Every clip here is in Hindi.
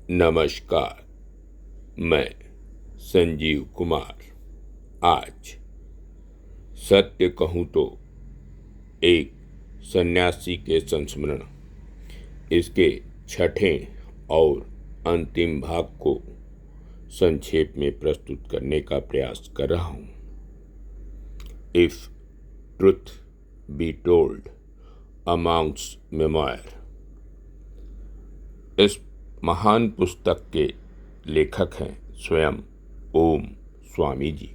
नमस्कार। मैं संजीव कुमार आज सत्य कहूँ तो एक सन्यासी के संस्मरण इसके छठें और अंतिम भाग को संक्षेप में प्रस्तुत करने का प्रयास कर रहा हूँ। If truth be told amounts memoir. इस महान पुस्तक के लेखक हैं स्वयं ओम स्वामी जी।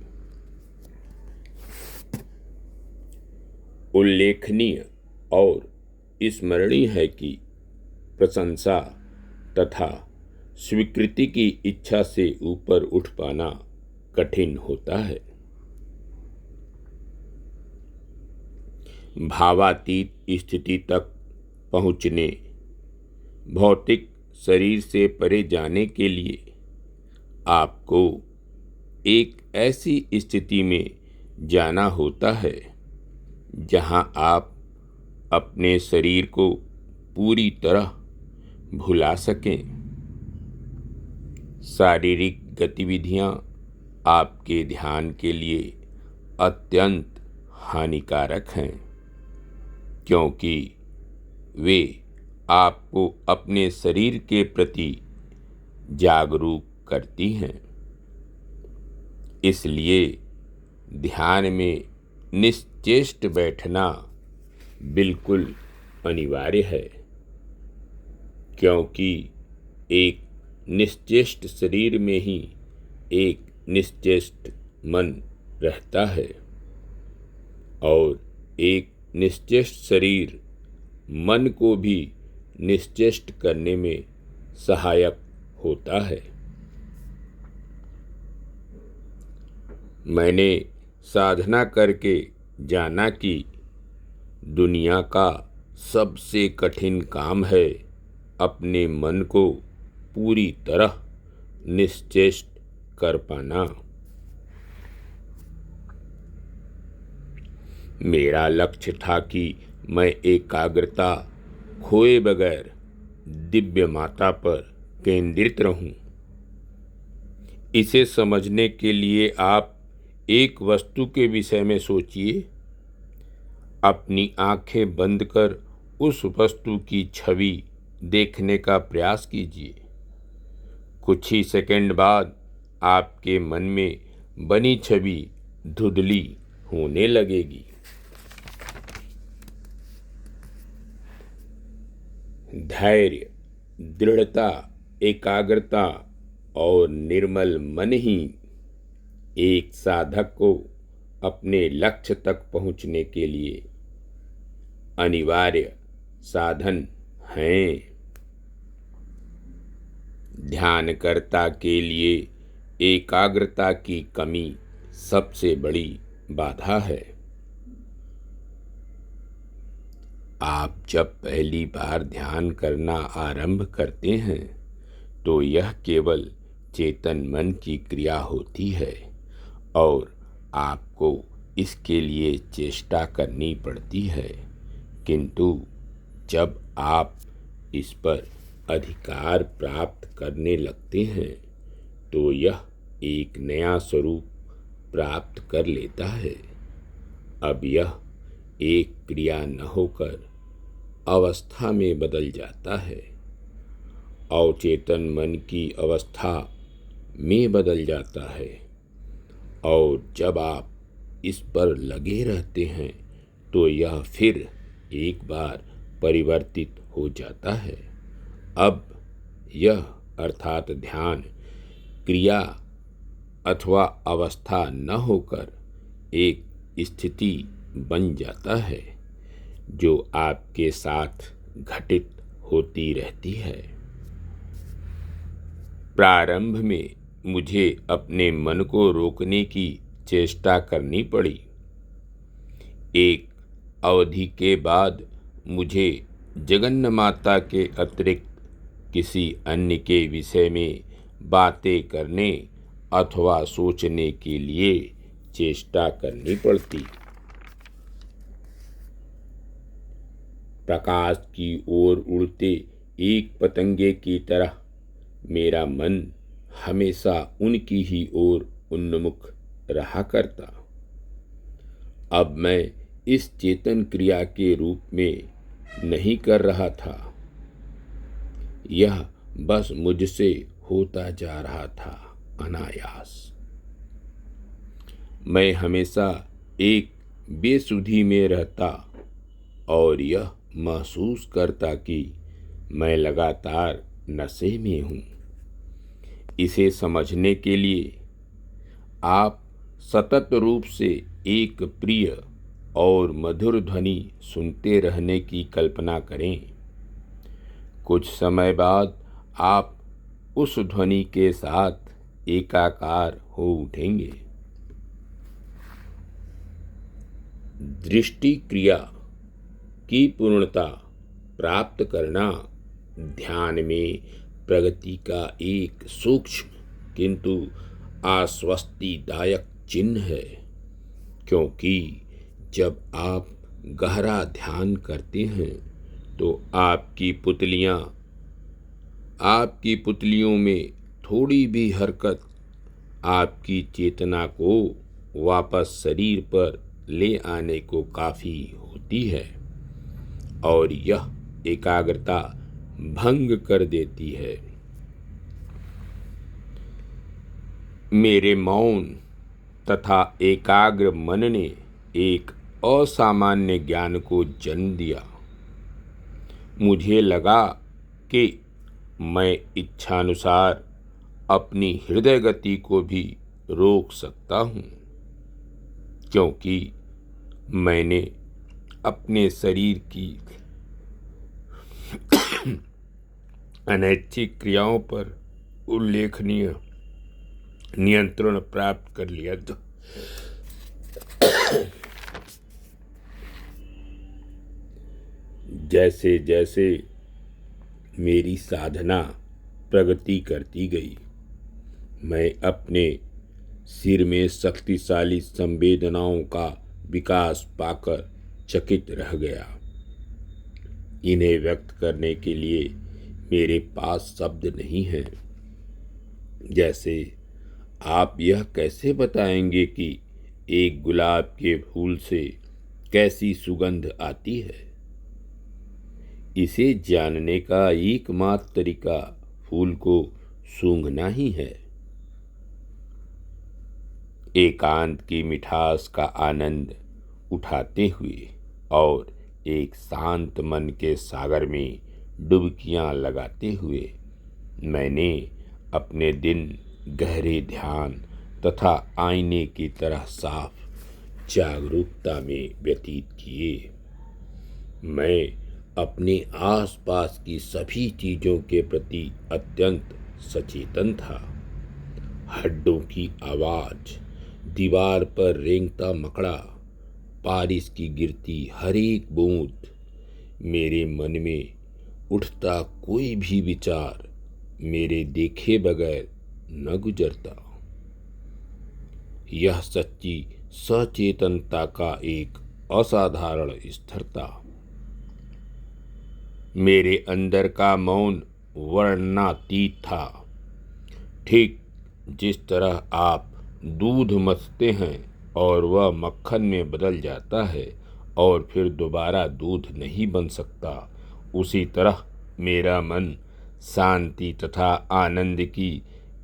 उल्लेखनीय और स्मरणीय है कि प्रशंसा तथा स्वीकृति की इच्छा से ऊपर उठ पाना कठिन होता है। भावातीत स्थिति तक पहुँचने, भौतिक शरीर से परे जाने के लिए आपको एक ऐसी स्थिति में जाना होता है जहां आप अपने शरीर को पूरी तरह भुला सकें। शारीरिक गतिविधियां आपके ध्यान के लिए अत्यंत हानिकारक हैं, क्योंकि वे आपको अपने शरीर के प्रति जागरूक करती हैं। इसलिए ध्यान में निश्चेष्ट बैठना बिल्कुल अनिवार्य है, क्योंकि एक निश्चेष्ट शरीर में ही एक निश्चेष्ट मन रहता है और एक निश्चेष्ट शरीर मन को भी निश्चेष्ट करने में सहायक होता है। मैंने साधना करके जाना कि दुनिया का सबसे कठिन काम है अपने मन को पूरी तरह निश्चेष्ट कर पाना। मेरा लक्ष्य था कि मैं एकाग्रता खोए बगैर दिव्य माता पर केंद्रित रहूं। इसे समझने के लिए आप एक वस्तु के विषय में सोचिए। अपनी आंखें बंद कर उस वस्तु की छवि देखने का प्रयास कीजिए। कुछ ही सेकंड बाद आपके मन में बनी छवि धुंधली होने लगेगी। धैर्य, दृढ़ता, एकाग्रता और निर्मल मन ही एक साधक को अपने लक्ष्य तक पहुंचने के लिए अनिवार्य साधन हैं। ध्यानकर्ता के लिए एकाग्रता की कमी सबसे बड़ी बाधा है। आप जब पहली बार ध्यान करना आरंभ करते हैं तो यह केवल चेतन मन की क्रिया होती है और आपको इसके लिए चेष्टा करनी पड़ती है, किंतु जब आप इस पर अधिकार प्राप्त करने लगते हैं तो यह एक नया स्वरूप प्राप्त कर लेता है। अब यह एक क्रिया न होकर अवस्था में बदल जाता है, अवचेतन मन की अवस्था में बदल जाता है, और जब आप इस पर लगे रहते हैं तो यह फिर एक बार परिवर्तित हो जाता है। अब यह अर्थात ध्यान क्रिया अथवा अवस्था न होकर एक स्थिति बन जाता है जो आपके साथ घटित होती रहती है। प्रारंभ में मुझे अपने मन को रोकने की चेष्टा करनी पड़ी। एक अवधि के बाद मुझे जगन्माता के अतिरिक्त किसी अन्य के विषय में बातें करने अथवा सोचने के लिए चेष्टा करनी पड़ती। प्रकाश की ओर उड़ते एक पतंगे की तरह मेरा मन हमेशा उनकी ही ओर उन्मुख रहा करता। अब मैं इस चेतन क्रिया के रूप में नहीं कर रहा था, यह बस मुझसे होता जा रहा था अनायास। मैं हमेशा एक बेसुधी में रहता और यह महसूस करता कि मैं लगातार नशे में हूँ। इसे समझने के लिए आप सतत रूप से एक प्रिय और मधुर ध्वनि सुनते रहने की कल्पना करें। कुछ समय बाद आप उस ध्वनि के साथ एकाकार हो उठेंगे। दृष्टि क्रिया की पूर्णता प्राप्त करना ध्यान में प्रगति का एक सूक्ष्म किंतु आश्वस्तिदायक चिन्ह है, क्योंकि जब आप गहरा ध्यान करते हैं तो आपकी पुतलियों में थोड़ी भी हरकत आपकी चेतना को वापस शरीर पर ले आने को काफ़ी होती है और यह एकाग्रता भंग कर देती है। मेरे मौन तथा एकाग्र मन ने एक असामान्य ज्ञान को जन्म दिया। मुझे लगा कि मैं इच्छानुसार अपनी हृदय गति को भी रोक सकता हूँ, क्योंकि मैंने अपने शरीर की अनैच्छिक क्रियाओं पर उल्लेखनीय नियंत्रण प्राप्त कर लिया था। जैसे जैसे मेरी साधना प्रगति करती गई, मैं अपने सिर में शक्तिशाली संवेदनाओं का विकास पाकर चकित रह गया। इन्हें व्यक्त करने के लिए मेरे पास शब्द नहीं हैं। जैसे आप यह कैसे बताएंगे कि एक गुलाब के फूल से कैसी सुगंध आती है? इसे जानने का एकमात्र तरीका फूल को सूंघना ही है। एकांत की मिठास का आनंद उठाते हुए और एक शांत मन के सागर में डुबकियां लगाते हुए मैंने अपने दिन गहरे ध्यान तथा आईने की तरह साफ जागरूकता में व्यतीत किए। मैं अपने आसपास की सभी चीज़ों के प्रति अत्यंत सचेतन था। हड्डों की आवाज़, दीवार पर रेंगता मकड़ा, बारिश की गिरती हर एक बूंद, मेरे मन में उठता कोई भी विचार मेरे देखे बगैर न गुजरता। यह सच्ची सचेतनता का एक असाधारण स्तर था। मेरे अंदर का मौन वर्णनातीत था। ठीक जिस तरह आप दूध मथते हैं और वह मक्खन में बदल जाता है और फिर दोबारा दूध नहीं बन सकता, उसी तरह मेरा मन शांति तथा आनंद की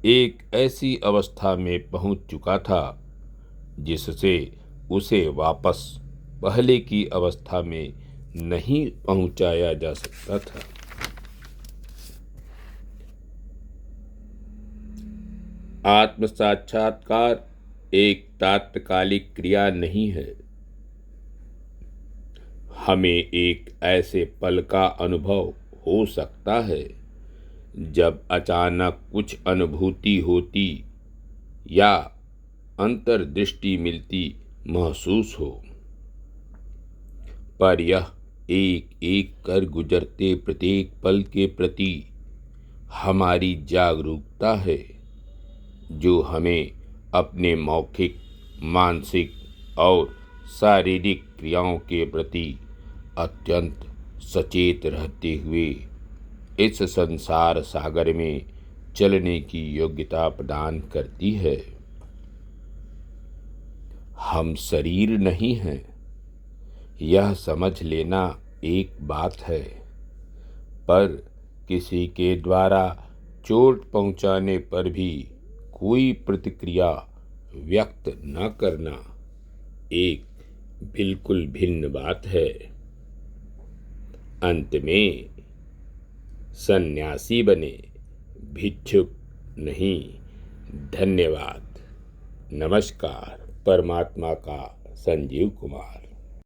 एक ऐसी अवस्था में पहुंच चुका था जिससे उसे वापस पहले की अवस्था में नहीं पहुंचाया जा सकता था। आत्म साक्षात्कार एक तात्कालिक क्रिया नहीं है। हमें एक ऐसे पल का अनुभव हो सकता है जब अचानक कुछ अनुभूति होती या अंतर्दृष्टि मिलती महसूस हो, पर यह एक एक कर गुजरते प्रत्येक पल के प्रति हमारी जागरूकता है, जो हमें अपने मौखिक, मानसिक और शारीरिक क्रियाओं के प्रति अत्यंत सचेत रहते हुए इस संसार सागर में चलने की योग्यता प्रदान करती है। हम शरीर नहीं हैं, यह समझ लेना एक बात है, पर किसी के द्वारा चोट पहुंचाने पर भी कोई प्रतिक्रिया व्यक्त न करना एक बिल्कुल भिन्न बात है। अंत में सन्यासी बने, भिक्षुक नहीं। धन्यवाद। नमस्कार। परमात्मा का संजीव कुमार।